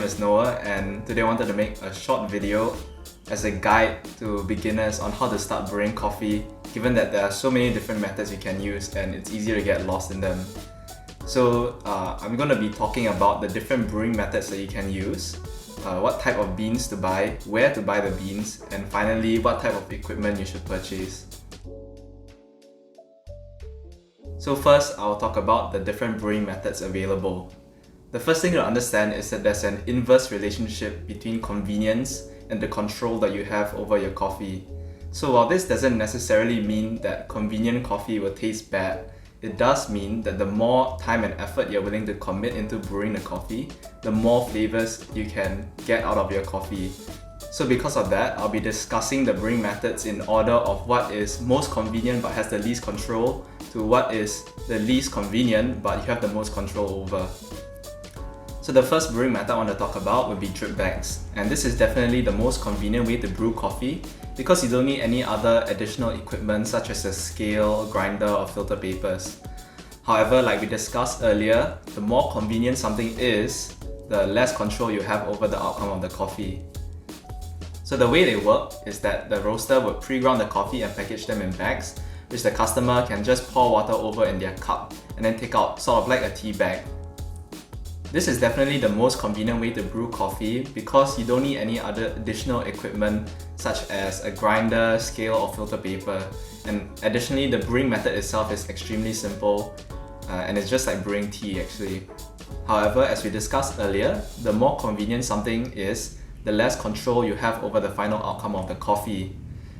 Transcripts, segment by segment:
is Noah, and today I wanted to make a short video as a guide to beginners on how to start brewing coffee, given that there are so many different methods you can use and it's easier to get lost in them. So I'm going to be talking about the different brewing methods that you can use, what type of beans to buy, where to buy the beans, and finally what type of equipment you should purchase. So first, I'll talk about the different brewing methods available. The first thing to understand is that there's an inverse relationship between convenience and the control that you have over your coffee. So while this doesn't necessarily mean that convenient coffee will taste bad, it does mean that the more time and effort you're willing to commit into brewing the coffee, the more flavors you can get out of your coffee. So because of that, I'll be discussing the brewing methods in order of what is most convenient but has the least control to what is the least convenient but you have the most control over. So the first brewing method I want to talk about would be drip bags, and this is definitely the most convenient way to brew coffee because you don't need any other additional equipment such as a scale, grinder or filter papers. However, like we discussed earlier, the more convenient something is, the less control you have over the outcome of the coffee. So the way they work is that the roaster would pre-ground the coffee and package them in bags, which the customer can just pour water over in their cup and then take out sort of like a tea bag. This is definitely the most convenient way to brew coffee because you don't need any other additional equipment such as a grinder, scale or filter paper. And additionally, the brewing method itself is extremely simple and it's just like brewing tea actually. However, as we discussed earlier, the more convenient something is, the less control you have over the final outcome of the coffee.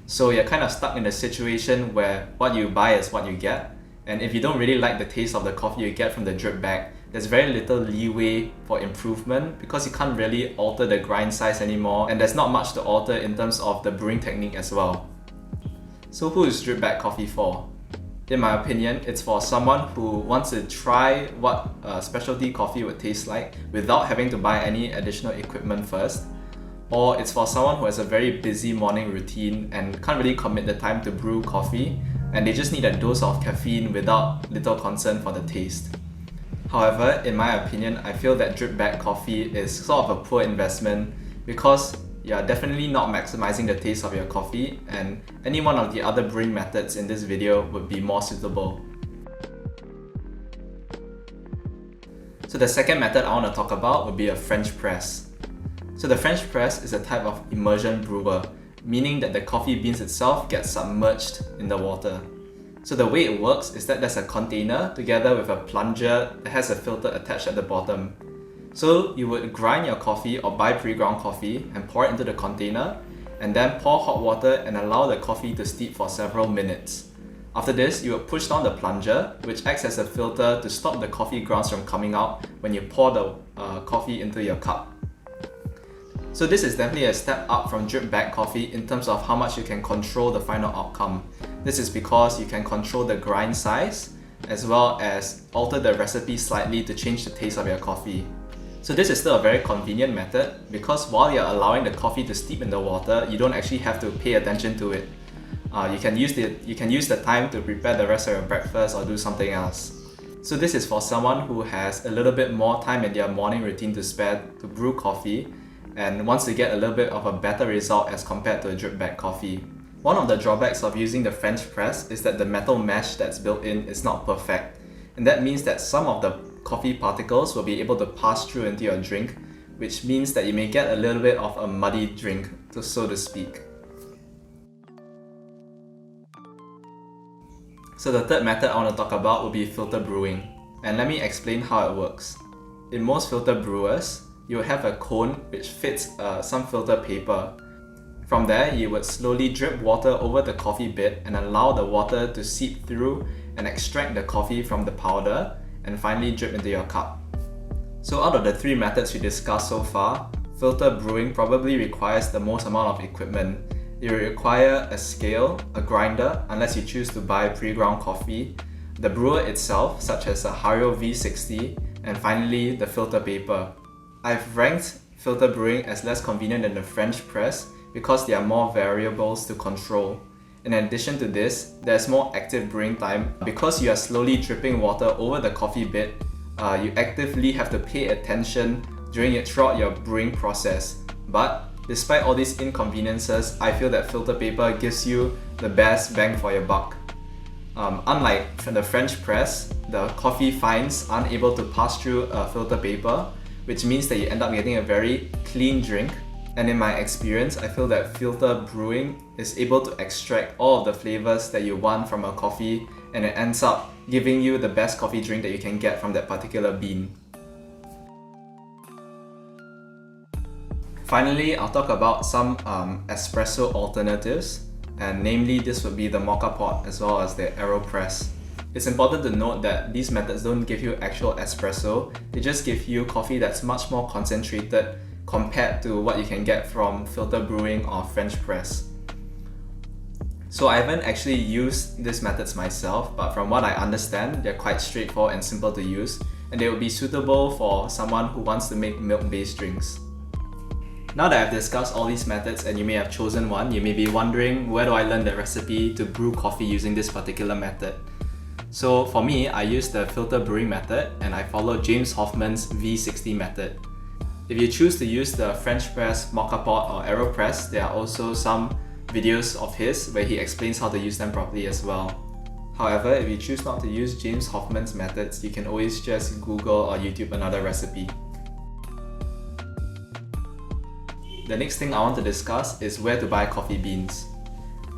So you're kind of stuck in a situation where what you buy is what you get, and if you don't really like the taste of the coffee you get from the drip bag, there's very little leeway for improvement because you can't really alter the grind size anymore, and there's not much to alter in terms of the brewing technique as well. So who is drip bag coffee for? In my opinion, it's for someone who wants to try what specialty coffee would taste like without having to buy any additional equipment first. Or it's for someone who has a very busy morning routine and can't really commit the time to brew coffee, and they just need a dose of caffeine without little concern for the taste. However, in my opinion, I feel that drip bag coffee is sort of a poor investment because you're definitely not maximizing the taste of your coffee, and any one of the other brewing methods in this video would be more suitable. So the second method I want to talk about would be a French press. So the French press is a type of immersion brewer, meaning that the coffee beans itself get submerged in the water. So the way it works is that there's a container together with a plunger that has a filter attached at the bottom. So you would grind your coffee or buy pre-ground coffee and pour it into the container, and then pour hot water and allow the coffee to steep for several minutes. After this, you would push down the plunger, which acts as a filter to stop the coffee grounds from coming out when you pour the coffee into your cup. So this is definitely a step up from drip bag coffee in terms of how much you can control the final outcome. This is because you can control the grind size as well as alter the recipe slightly to change the taste of your coffee. So this is still a very convenient method because while you're allowing the coffee to steep in the water, you don't actually have to pay attention to it. You can use the time to prepare the rest of your breakfast or do something else. So this is for someone who has a little bit more time in their morning routine to spare to brew coffee and wants to get a little bit of a better result as compared to a drip bag coffee. One of the drawbacks of using the French press is that the metal mesh that's built in is not perfect, and that means that some of the coffee particles will be able to pass through into your drink, which means that you may get a little bit of a muddy drink, so to speak. So the third method I want to talk about will be filter brewing, and let me explain how it works. In most filter brewers, you will have a cone which fits some filter paper. From there, you would slowly drip water over the coffee bit and allow the water to seep through and extract the coffee from the powder and finally drip into your cup. So out of the three methods we discussed so far, filter brewing probably requires the most amount of equipment. It will require a scale, a grinder unless you choose to buy pre-ground coffee, the brewer itself such as a Hario V60, and finally the filter paper. I've ranked filter brewing as less convenient than the French press because there are more variables to control. In addition to this, there's more active brewing time because you are slowly dripping water over the coffee bit. You actively have to pay attention throughout your brewing process. But despite all these inconveniences, I feel that filter paper gives you the best bang for your buck. Unlike the French press, the coffee fines aren't able to pass through a filter paper, which means that you end up getting a very clean drink. And in my experience, I feel that filter brewing is able to extract all of the flavors that you want from a coffee, and it ends up giving you the best coffee drink that you can get from that particular bean. Finally, I'll talk about some espresso alternatives, and namely this would be the mocha pot as well as the AeroPress. It's important to note that these methods don't give you actual espresso, they just give you coffee that's much more concentrated compared to what you can get from filter brewing or French press. So I haven't actually used these methods myself, but from what I understand, they're quite straightforward and simple to use, and they will be suitable for someone who wants to make milk-based drinks. Now that I've discussed all these methods and you may have chosen one, you may be wondering, where do I learn the recipe to brew coffee using this particular method? So for me, I use the filter brewing method and I follow James Hoffmann's V60 method. If you choose to use the French press, mocha pot or AeroPress, there are also some videos of his where he explains how to use them properly as well. However, if you choose not to use James Hoffmann's methods, you can always just Google or YouTube another recipe. The next thing I want to discuss is where to buy coffee beans.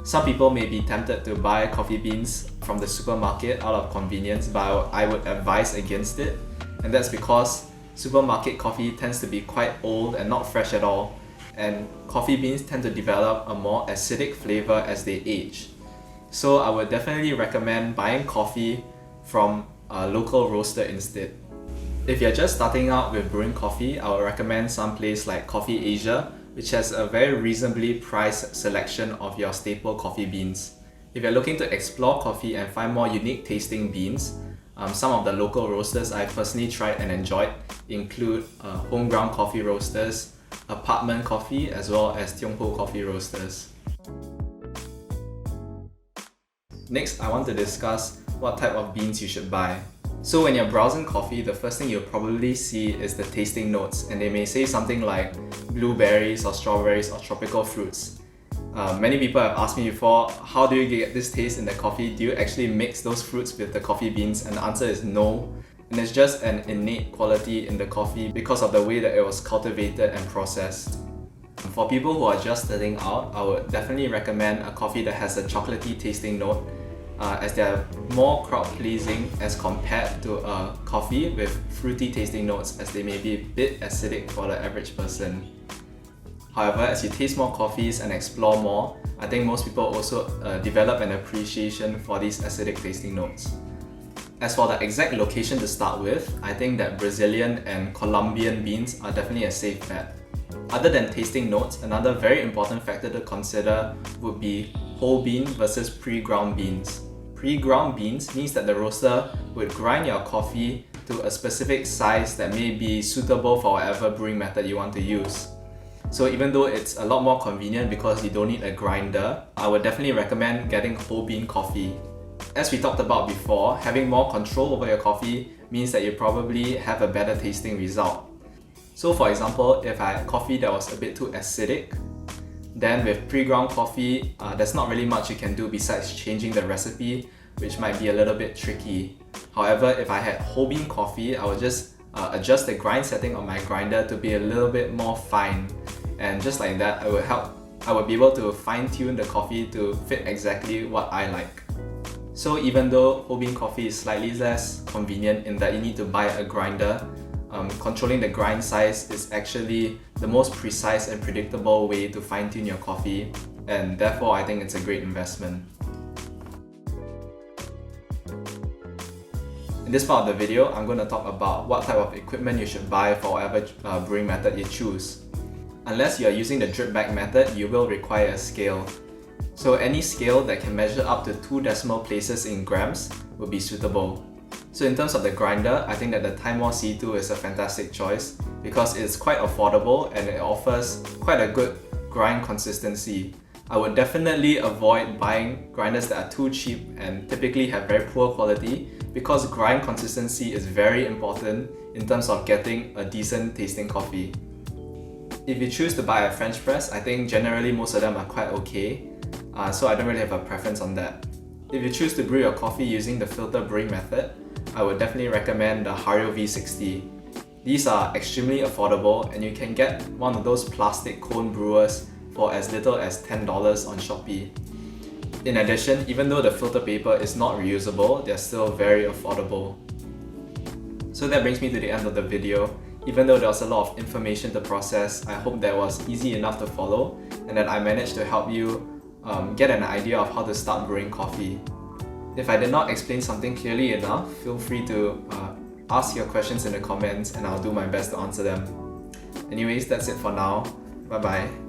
Some people may be tempted to buy coffee beans from the supermarket out of convenience, but I would advise against it, and that's because supermarket coffee tends to be quite old and not fresh at all, and coffee beans tend to develop a more acidic flavor as they age. So I would definitely recommend buying coffee from a local roaster instead. If you're just starting out with brewing coffee, I would recommend some place like Koffieasia, which has a very reasonably priced selection of your staple coffee beans. If you're looking to explore coffee and find more unique tasting beans, some of the local roasters I've personally tried and enjoyed include Homeground coffee roasters, Apartment Coffee, as well as Tiong Hoe coffee roasters. Next, I want to discuss what type of beans you should buy. So when you're browsing coffee, the first thing you'll probably see is the tasting notes, and they may say something like blueberries or strawberries or tropical fruits. Many people have asked me before, how do you get this taste in the coffee? Do you actually mix those fruits with the coffee beans? And the answer is no. And it's just an innate quality in the coffee because of the way that it was cultivated and processed. For people who are just starting out, I would definitely recommend a coffee that has a chocolatey tasting note, as they are more crowd-pleasing as compared to a coffee with fruity tasting notes, as they may be a bit acidic for the average person. However, as you taste more coffees and explore more, I think most people also develop an appreciation for these acidic tasting notes. As for the exact location to start with, I think that Brazilian and Colombian beans are definitely a safe bet. Other than tasting notes, another very important factor to consider would be whole bean versus pre-ground beans. Pre-ground beans means that the roaster would grind your coffee to a specific size that may be suitable for whatever brewing method you want to use. So even though it's a lot more convenient because you don't need a grinder, I would definitely recommend getting whole bean coffee. As we talked about before, having more control over your coffee means that you probably have a better tasting result. So for example, if I had coffee that was a bit too acidic, then with pre-ground coffee, there's not really much you can do besides changing the recipe, which might be a little bit tricky. However, if I had whole bean coffee, I would just adjust the grind setting on my grinder to be a little bit more fine. And just like that, I would be able to fine-tune the coffee to fit exactly what I like. So even though whole bean coffee is slightly less convenient in that you need to buy a grinder, controlling the grind size is actually the most precise and predictable way to fine-tune your coffee, and therefore I think it's a great investment. In this part of the video, I'm going to talk about what type of equipment you should buy for whatever brewing method you choose. Unless you are using the drip bag method, you will require a scale. So any scale that can measure up to 2 decimal places in grams will be suitable. So in terms of the grinder, I think that the Timemore C2 is a fantastic choice because it's quite affordable and it offers quite a good grind consistency. I would definitely avoid buying grinders that are too cheap and typically have very poor quality, because grind consistency is very important in terms of getting a decent tasting coffee. If you choose to buy a French press, I think generally most of them are quite okay, so I don't really have a preference on that. If you choose to brew your coffee using the filter brewing method, I would definitely recommend the Hario V60. These are extremely affordable and you can get one of those plastic cone brewers for as little as $10 on Shopee. In addition, even though the filter paper is not reusable, they're still very affordable. So that brings me to the end of the video. Even though there was a lot of information to process, I hope that was easy enough to follow and that I managed to help you get an idea of how to start brewing coffee. If I did not explain something clearly enough, feel free to ask your questions in the comments and I'll do my best to answer them. Anyways, that's it for now. Bye bye.